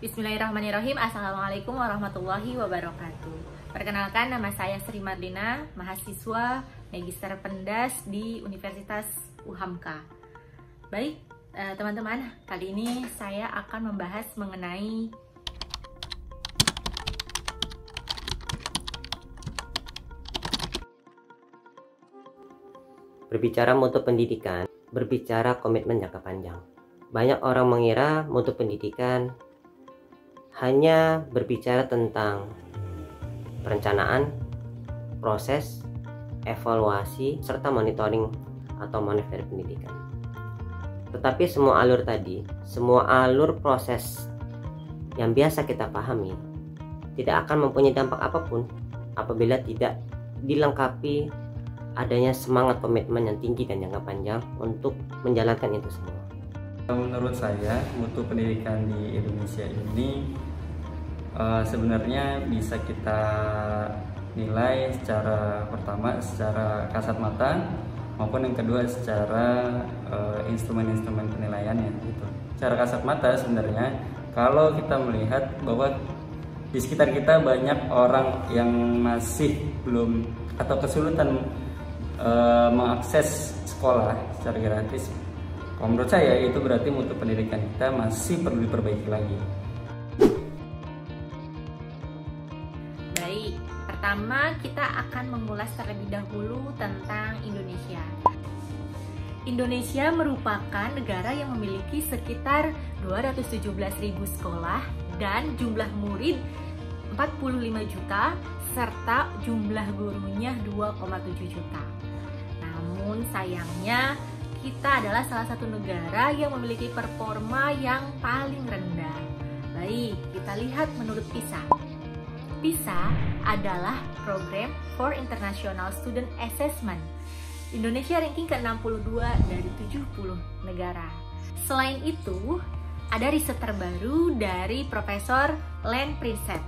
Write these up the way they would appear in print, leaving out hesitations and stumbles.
Bismillahirrahmanirrahim. Assalamualaikum warahmatullahi wabarakatuh. Perkenalkan, nama saya Sri Marlina, mahasiswa Magister Pendas di Universitas UHAMKA. Baik, teman-teman, kali ini saya akan membahas mengenai berbicara mutu pendidikan, berbicara komitmen jangka panjang. Banyak orang mengira mutu pendidikan hanya berbicara tentang perencanaan, proses, evaluasi, serta monitoring atau monitor pendidikan. Tetapi semua alur tadi, semua alur proses yang biasa kita pahami tidak akan mempunyai dampak apapun apabila tidak dilengkapi adanya semangat komitmen yang tinggi dan jangka panjang untuk menjalankan itu semua. Menurut saya, mutu pendidikan di Indonesia ini sebenarnya bisa kita nilai secara pertama secara kasat mata maupun yang kedua secara instrumen-instrumen penilaiannya gitu. Secara kasat mata sebenarnya kalau kita melihat bahwa di sekitar kita banyak orang yang masih belum atau kesulitan mengakses sekolah secara gratis. Kalau menurut saya itu berarti mutu pendidikan kita masih perlu diperbaiki lagi. Baik, pertama kita akan mengulas terlebih dahulu tentang Indonesia. Indonesia merupakan negara yang memiliki sekitar 217.000 sekolah dan jumlah murid 45 juta serta jumlah gurunya 2,7 juta. Namun sayangnya kita adalah salah satu negara yang memiliki performa yang paling rendah. Baik, kita lihat menurut PISA. PISA adalah Program for International Student Assessment. Indonesia ranking ke-62 dari 70 negara. Selain itu, ada riset terbaru dari Profesor Len Prinsep,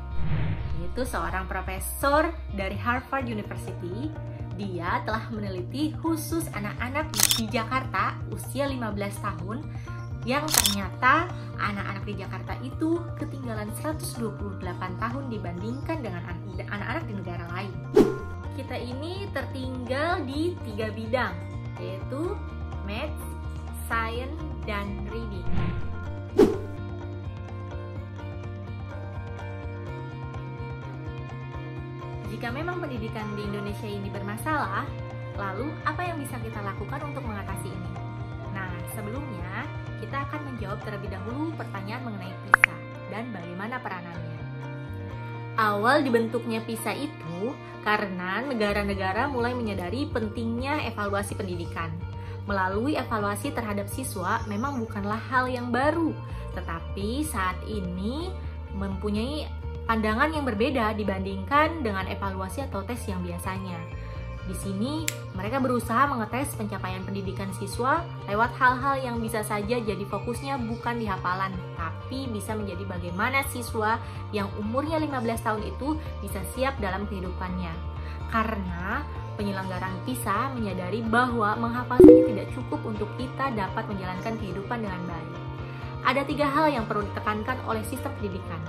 yaitu seorang profesor dari Harvard University. Dia telah meneliti khusus anak-anak di Jakarta usia 15 tahun yang ternyata anak-anak di Jakarta itu ketinggalan 128 tahun dibandingkan dengan anak-anak di negara lain. Kita ini tertinggal di 3 bidang, yaitu Maths, Science, dan Reading. Jika memang pendidikan di Indonesia ini bermasalah, lalu apa yang bisa kita lakukan untuk mengatasi ini? Nah, sebelumnya kita akan menjawab terlebih dahulu pertanyaan mengenai PISA dan bagaimana peranannya. Awal dibentuknya PISA itu karena negara-negara mulai menyadari pentingnya evaluasi pendidikan. Melalui evaluasi terhadap siswa memang bukanlah hal yang baru, tetapi saat ini mempunyai pandangan yang berbeda dibandingkan dengan evaluasi atau tes yang biasanya. Di sini, mereka berusaha mengetes pencapaian pendidikan siswa lewat hal-hal yang bisa saja jadi fokusnya bukan di hafalan, tapi bisa menjadi bagaimana siswa yang umurnya 15 tahun itu bisa siap dalam kehidupannya. Karena penyelenggaraan PISA menyadari bahwa menghafal saja tidak cukup untuk kita dapat menjalankan kehidupan dengan baik. Ada 3 hal yang perlu ditekankan oleh sistem pendidikan.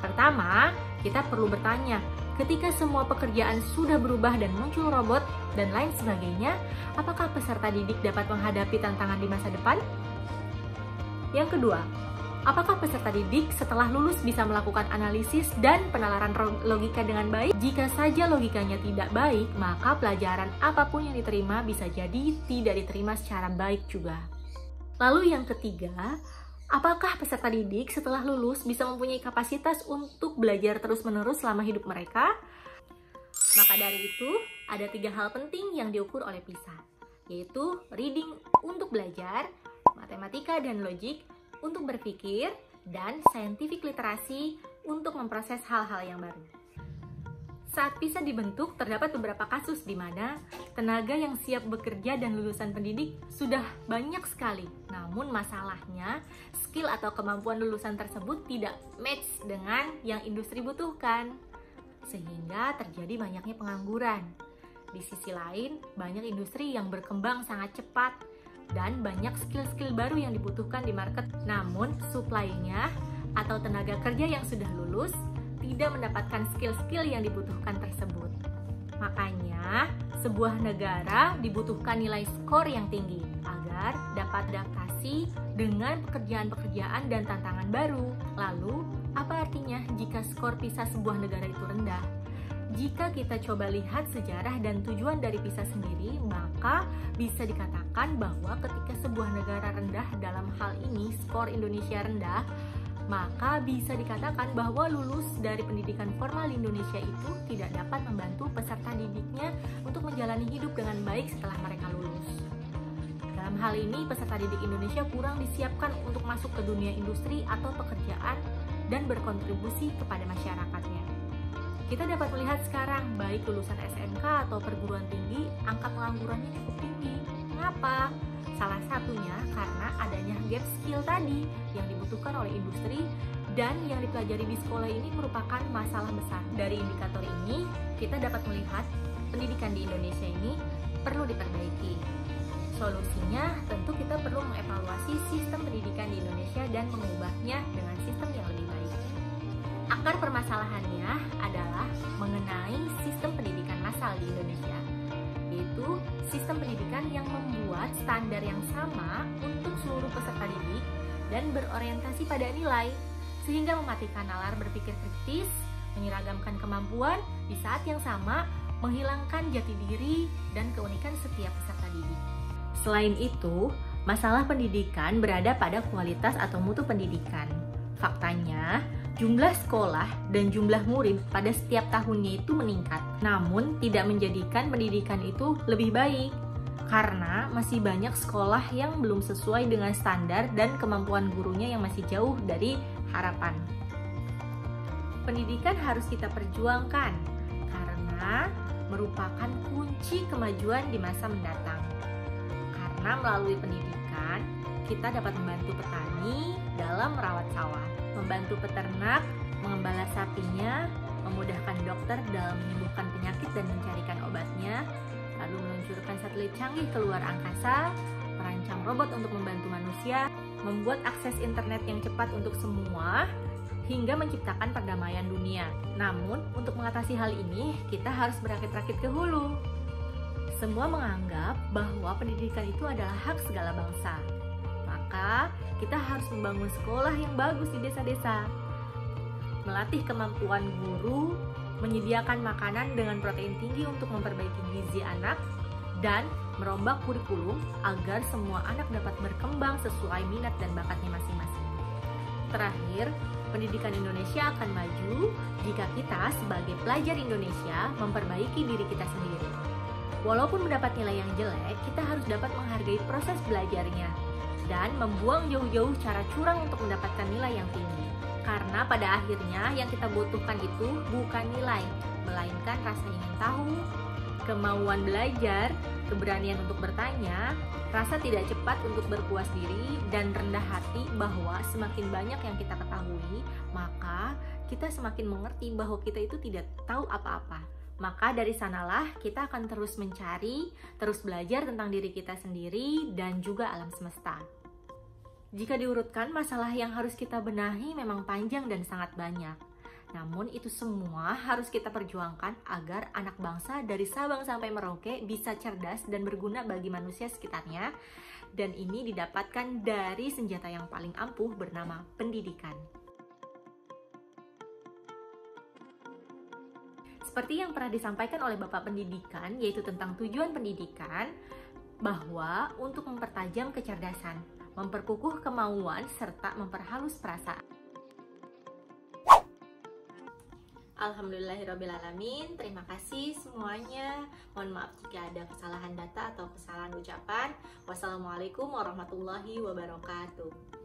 Pertama, kita perlu bertanya, ketika semua pekerjaan sudah berubah dan muncul robot dan lain sebagainya, apakah peserta didik dapat menghadapi tantangan di masa depan? Yang kedua, apakah peserta didik setelah lulus bisa melakukan analisis dan penalaran logika dengan baik? Jika saja logikanya tidak baik, maka pelajaran apapun yang diterima bisa jadi tidak diterima secara baik juga. Lalu yang ketiga, apakah peserta didik setelah lulus bisa mempunyai kapasitas untuk belajar terus-menerus selama hidup mereka? Maka dari itu, ada 3 hal penting yang diukur oleh PISA, yaitu reading untuk belajar, matematika dan logik untuk berpikir, dan scientific literasi untuk memproses hal-hal yang baru. Saat PISA dibentuk, terdapat beberapa kasus di mana tenaga yang siap bekerja dan lulusan pendidik sudah banyak sekali. Namun masalahnya, skill atau kemampuan lulusan tersebut tidak match dengan yang industri butuhkan. Sehingga terjadi banyaknya pengangguran. Di sisi lain, banyak industri yang berkembang sangat cepat dan banyak skill-skill baru yang dibutuhkan di market. Namun, supply-nya atau tenaga kerja yang sudah lulus tidak mendapatkan skill-skill yang dibutuhkan tersebut. Makanya, sebuah negara dibutuhkan nilai skor yang tinggi agar dapat adaptasi dengan pekerjaan-pekerjaan dan tantangan baru. Lalu, apa artinya jika skor PISA sebuah negara itu rendah? Jika kita coba lihat sejarah dan tujuan dari PISA sendiri, maka bisa dikatakan bahwa ketika sebuah negara rendah, dalam hal ini skor Indonesia rendah, maka bisa dikatakan bahwa lulus dari pendidikan formal di Indonesia itu tidak dapat membantu peserta didiknya untuk menjalani hidup dengan baik setelah mereka lulus. Dalam hal ini, peserta didik Indonesia kurang disiapkan untuk masuk ke dunia industri atau pekerjaan dan berkontribusi kepada masyarakatnya. Kita dapat melihat sekarang, baik lulusan SMK atau perguruan tinggi, angka penganggurannya cukup tinggi. Mengapa? Salah satunya karena adanya gap skill tadi yang dibutuhkan oleh industri dan yang dipelajari di sekolah ini merupakan masalah besar. Dari indikator ini, kita dapat melihat pendidikan di Indonesia ini perlu diperbaiki. Solusinya tentu kita perlu mengevaluasi sistem pendidikan di Indonesia dan mengubahnya dengan sistem yang lebih baik. Akar permasalahannya adalah mengenai sistem pendidikan massal di Indonesia, yaitu sistem pendidikan yang membuat standar yang sama untuk seluruh peserta didik dan berorientasi pada nilai, sehingga mematikan nalar berpikir kritis, menyeragamkan kemampuan, di saat yang sama menghilangkan jati diri dan keunikan setiap peserta didik. Selain itu, masalah pendidikan berada pada kualitas atau mutu pendidikan. Faktanya, jumlah sekolah dan jumlah murid pada setiap tahunnya itu meningkat, namun tidak menjadikan pendidikan itu lebih baik, karena masih banyak sekolah yang belum sesuai dengan standar dan kemampuan gurunya yang masih jauh dari harapan. Pendidikan harus kita perjuangkan, karena merupakan kunci kemajuan di masa mendatang. Karena melalui pendidikan, kita dapat membantu petani dalam merawat sawah, membantu peternak mengembala sapinya, memudahkan dokter dalam menyembuhkan penyakit dan mencarikan obatnya, lalu meluncurkan satelit canggih ke luar angkasa, merancang robot untuk membantu manusia, membuat akses internet yang cepat untuk semua, hingga menciptakan perdamaian dunia. Namun, untuk mengatasi hal ini, kita harus berakit-rakit ke hulu. Semua menganggap bahwa pendidikan itu adalah hak segala bangsa. Maka, kita harus membangun sekolah yang bagus di desa-desa, melatih kemampuan guru, menyediakan makanan dengan protein tinggi untuk memperbaiki gizi anak, dan merombak kurikulum agar semua anak dapat berkembang sesuai minat dan bakatnya masing-masing. Terakhir, pendidikan Indonesia akan maju jika kita sebagai pelajar Indonesia memperbaiki diri kita sendiri. Walaupun mendapat nilai yang jelek, kita harus dapat menghargai proses belajarnya dan membuang jauh-jauh cara curang untuk mendapatkan nilai yang tinggi. Karena pada akhirnya yang kita butuhkan itu bukan nilai, melainkan rasa ingin tahu, kemauan belajar, keberanian untuk bertanya, rasa tidak cepat untuk berpuas diri, dan rendah hati bahwa semakin banyak yang kita ketahui, maka kita semakin mengerti bahwa kita itu tidak tahu apa-apa. Maka dari sanalah kita akan terus mencari, terus belajar tentang diri kita sendiri dan juga alam semesta. Jika diurutkan, masalah yang harus kita benahi memang panjang dan sangat banyak. Namun itu semua harus kita perjuangkan agar anak bangsa dari Sabang sampai Merauke bisa cerdas dan berguna bagi manusia sekitarnya. Dan ini didapatkan dari senjata yang paling ampuh bernama pendidikan. Seperti yang pernah disampaikan oleh Bapak Pendidikan, yaitu tentang tujuan pendidikan, bahwa untuk mempertajam kecerdasan, memperkukuh kemauan, serta memperhalus perasaan. Alhamdulillahirrabbilalamin. Terima kasih semuanya. Mohon maaf jika ada kesalahan data atau kesalahan ucapan. Wassalamualaikum warahmatullahi wabarakatuh.